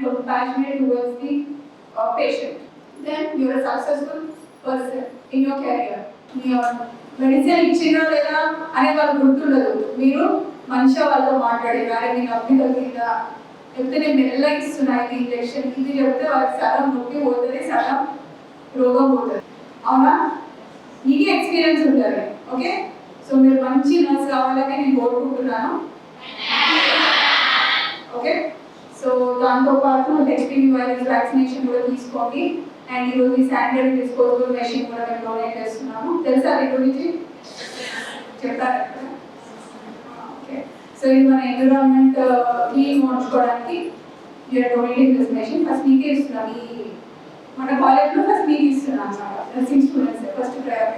compassionate towards the patient, then you are a successful person in your career. Your medicine ఇచ్చినా లేదా అనే వాళ్ళు గుర్తుండదు. మీరు మంచిగా వాళ్ళతో మాట్లాడారు, అరే నేను అప్పిగలిగిందా, చెప్తే నేను మెల్లగా ఇస్తున్నా ఇది ఇంజెక్షన్, ఇది చెప్తే వాళ్ళకి సగం నొప్పి పోతుంది, సగం రోగం పోతుంది. అవునా? ఇది ఎక్స్పీరియన్స్ ఉంటుంది. ఓకే, సో మీరు మంచి నర్స్ కావాలని నేను కోరుకుంటున్నాను. ఓకే, సో దాంతోపాటు హెచ్పివి వైరస్ వ్యాక్సినేషన్ కూడా తీసుకోండి. అండ్ ఈరోజు ఈ శానిటరీ డిస్పోజబుల్ మెషిన్ కూడా మేము డొనేట్ చేస్తున్నాము. తెలుసా దీని గురించి? చెప్తారా? ఓకే, సో ఇది మన ఎన్విరాన్మెంట్ క్లీన్ ఉంచుకోవడానికి you're donating this machine. First మీకే ఇస్తున్నాం, ఈ మన కాలేజ్లో ఫస్ట్ మీకు ఇస్తున్నాం అన్నమాట, నర్సింగ్ స్టూడెంట్స్ ఫస్ట్ ప్రయారిటీ.